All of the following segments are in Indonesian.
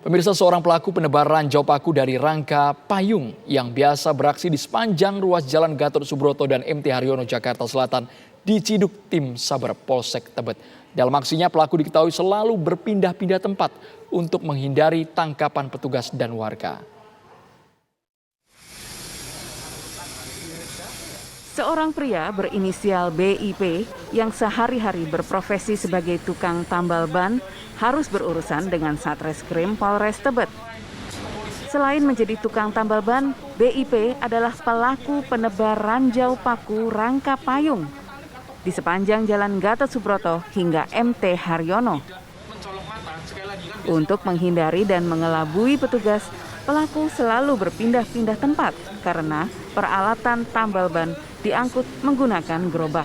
Pemirsa, seorang pelaku penebar ranjau paku dari rangka payung yang biasa beraksi di sepanjang ruas Jalan Gatot Subroto dan MT Haryono, Jakarta Selatan diciduk tim Saber Polsek Tebet. Dalam aksinya pelaku diketahui selalu berpindah-pindah tempat untuk menghindari tangkapan petugas dan warga. Seorang pria berinisial BIP yang sehari-hari berprofesi sebagai tukang tambal ban harus berurusan dengan Satreskrim Polres Tebet. Selain menjadi tukang tambal ban, BIP adalah pelaku penebar ranjau paku rangka payung di sepanjang Jalan Gatot Subroto hingga MT Haryono. Untuk menghindari dan mengelabui petugas, pelaku selalu berpindah-pindah tempat karena peralatan tambal ban diangkut menggunakan gerobak.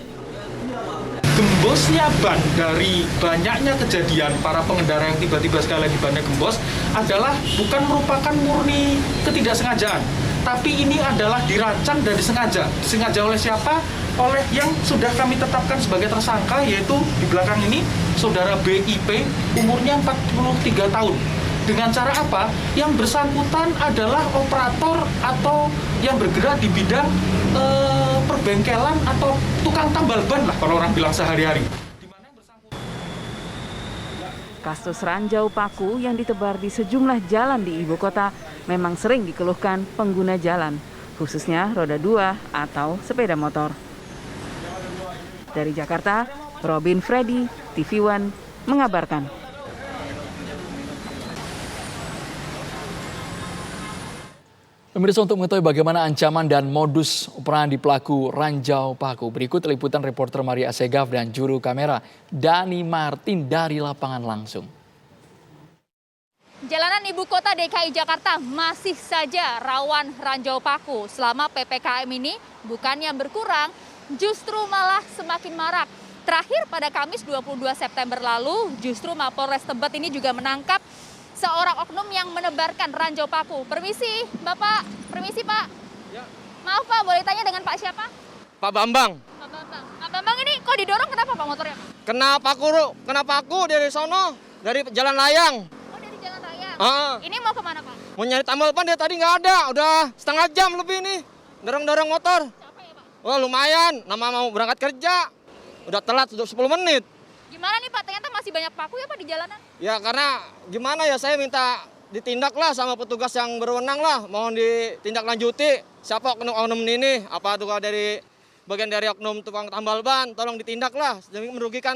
Gembosnya ban dari banyaknya kejadian para pengendara yang tiba-tiba sekali lagi bannya gembos adalah bukan merupakan murni ketidaksengajaan, tapi ini adalah dirancang dan disengaja. Disengaja oleh siapa? Oleh yang sudah kami tetapkan sebagai tersangka, yaitu di belakang ini saudara BIP, umurnya 43 tahun. Dengan cara apa? Yang bersangkutan adalah operator atau yang bergerak di bidang perbengkelan atau tukang tambal ban lah kalau orang bilang sehari-hari. Kasus ranjau paku yang ditebar di sejumlah jalan di ibu kota memang sering dikeluhkan pengguna jalan, khususnya roda 2 atau sepeda motor. Dari Jakarta, Robin Freddy, TV One, mengabarkan. Pemirsa, untuk mengetahui bagaimana ancaman dan modus operandi pelaku ranjau paku, berikut liputan reporter Maria Asegaf dan juru kamera Dani Martin dari lapangan langsung. Jalanan ibu kota DKI Jakarta masih saja rawan ranjau paku. Selama PPKM ini bukannya berkurang, justru malah semakin marak. Terakhir pada Kamis 22 September lalu, justru Mapolres Tebet ini juga menangkap seorang oknum yang menebarkan ranjau paku. Permisi, Bapak. Permisi, Pak. Ya. Maaf, Pak. Boleh tanya dengan Pak siapa? Pak Bambang. Pak Bambang. Pak Bambang ini kok didorong kenapa, Pak, motornya? Kenapa aku dari sono, dari Jalan Layang. Oh, dari Jalan Raya. Ah. Ini mau kemana, Pak? Mau nyari tambal ban dia tadi nggak ada. Udah setengah jam lebih nih. Dorong-dorong motor. Capek ya, Pak? Wah lumayan, mau berangkat kerja. Udah telat, udah 10 menit. Gimana nih, Pak? Ternyata masih banyak paku ya, Pak, di jalanan? Ya karena gimana ya, saya minta ditindak lah sama petugas yang berwenang lah. Mohon ditindaklanjuti. Siapa oknum ini? Apa tuh dari bagian dari oknum tukang tambal ban? Tolong ditindak lah. Demi merugikan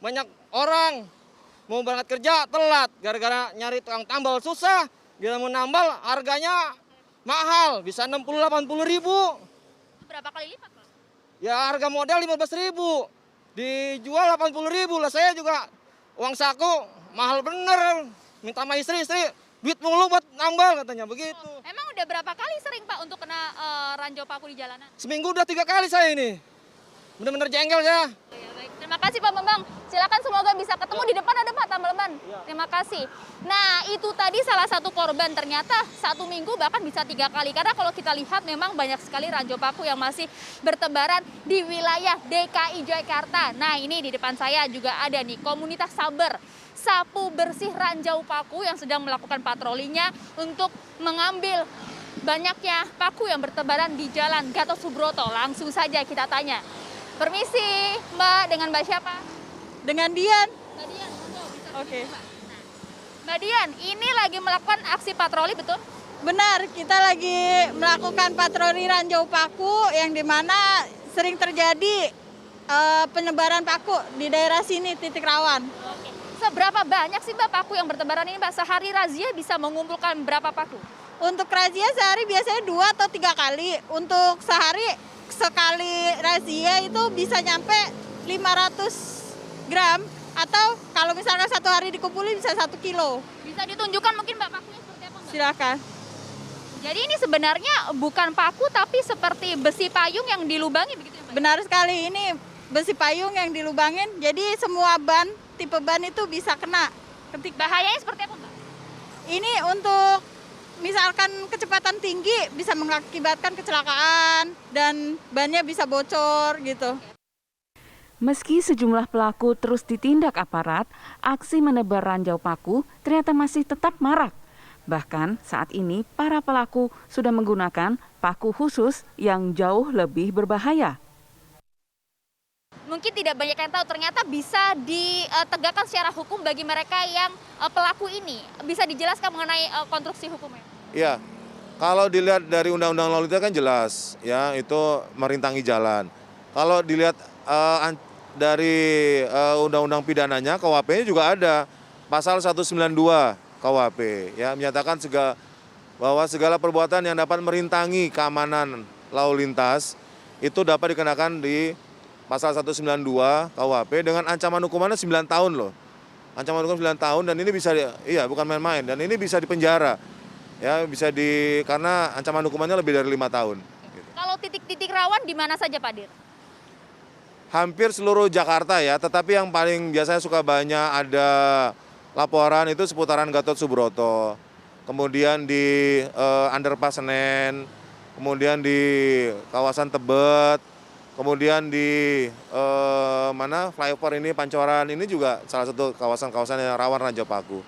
banyak orang. Mau berangkat kerja telat. Gara-gara nyari tukang tambal susah. Dia mau nambal harganya mahal. Bisa 60-80 ribu. Berapa kali lipat, Pak? Ya harga modal 15 ribu. Dijual 80 ribu lah, saya juga uang saku mahal bener, minta sama istri, duit mulu buat nambal katanya begitu. Oh, emang udah berapa kali sering, Pak, untuk kena ranjau paku di jalanan? Seminggu udah 3 kali saya ini, bener-bener jengkel ya. Ya, baik. Terima kasih, Pak Bambang. Silakan semoga bisa ketemu di depan ada Pak tambal ban. Terima kasih. Nah, itu tadi salah satu korban, ternyata 1 minggu bahkan bisa 3 kali. Karena kalau kita lihat memang banyak sekali ranjau paku yang masih bertebaran di wilayah DKI Jakarta. Nah, ini di depan saya juga ada nih komunitas Saber, sapu bersih ranjau paku yang sedang melakukan patrolinya untuk mengambil banyaknya paku yang bertebaran di Jalan Gatot Subroto. Langsung saja kita tanya. Permisi, Mbak, dengan Mbak siapa? Dengan Dian. Mbak Dian, Oke. Mbak Dian, ini lagi melakukan aksi patroli, betul? Benar, kita lagi melakukan patroli ranjau paku yang dimana sering terjadi penebaran paku di daerah sini, titik rawan. Oke. Seberapa banyak sih, Mbak, paku yang bertebaran ini, Mbak? Sehari razia bisa mengumpulkan berapa paku? Untuk razia sehari biasanya 2 atau 3 kali. Untuk sehari sekali razia itu bisa nyampe 500 gram. Atau kalau misalkan 1 hari dikumpulin bisa 1 kilo. Bisa ditunjukkan mungkin, Mbak, pakunya seperti apa, Mbak? Silakan. Jadi ini sebenarnya bukan paku tapi seperti besi payung yang dilubangi begitu ya, Mbak? Benar sekali, ini besi payung yang dilubangin. Jadi semua ban, tipe ban itu bisa kena. Bahayanya seperti apa, Mbak? Ini untuk misalkan kecepatan tinggi bisa mengakibatkan kecelakaan dan bannya bisa bocor gitu. Meski sejumlah pelaku terus ditindak aparat, aksi menebar ranjau paku ternyata masih tetap marak. Bahkan saat ini para pelaku sudah menggunakan paku khusus yang jauh lebih berbahaya. Mungkin tidak banyak yang tahu, ternyata bisa ditegakkan secara hukum bagi mereka yang pelaku ini. Bisa dijelaskan mengenai konstruksi hukumnya? Iya, kalau dilihat dari Undang-Undang Lalu Lintas kan jelas, ya itu merintangi jalan. Kalau dilihat dari Undang-Undang Pidananya, KUHP-nya juga ada pasal 192 KUHP, ya menyatakan bahwa segala perbuatan yang dapat merintangi keamanan lalu lintas itu dapat dikenakan di pasal 192 KUHP dengan ancaman hukumannya 9 tahun loh. Ancaman hukuman 9 tahun dan ini bisa bukan main-main dan ini bisa dipenjara. Ya, karena ancaman hukumannya lebih dari 5 tahun. Gitu. Kalau titik-titik rawan di mana saja, Pak Dir? Hampir seluruh Jakarta ya, tetapi yang paling biasanya suka banyak ada laporan itu seputaran Gatot Subroto, kemudian di Underpass Senen, kemudian di kawasan Tebet, kemudian di flyover ini Pancoran ini juga salah satu kawasan-kawasan yang rawan ranjau paku.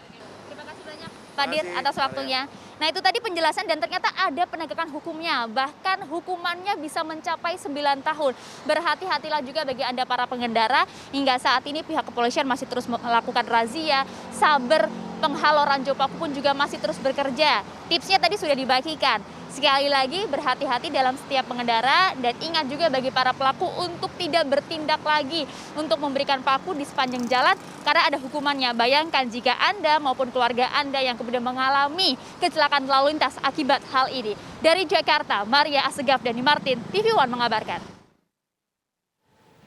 Terima kasih banyak Pak Dir atas waktunya. Nah itu tadi penjelasan dan ternyata ada penegakan hukumnya, bahkan hukumannya bisa mencapai 9 tahun. Berhati-hatilah juga bagi Anda para pengendara, hingga saat ini pihak kepolisian masih terus melakukan razia, saber penghalau ranjau paku pun juga masih terus bekerja. Tipsnya tadi sudah dibagikan. Sekali lagi berhati-hati dalam setiap pengendara dan ingat juga bagi para pelaku untuk tidak bertindak lagi untuk memberikan paku di sepanjang jalan karena ada hukumannya. Bayangkan jika Anda maupun keluarga Anda yang kemudian mengalami kecelakaan lalu lintas akibat hal ini. Dari Jakarta, Maria Assegaf, Dani Martin, TV One mengabarkan.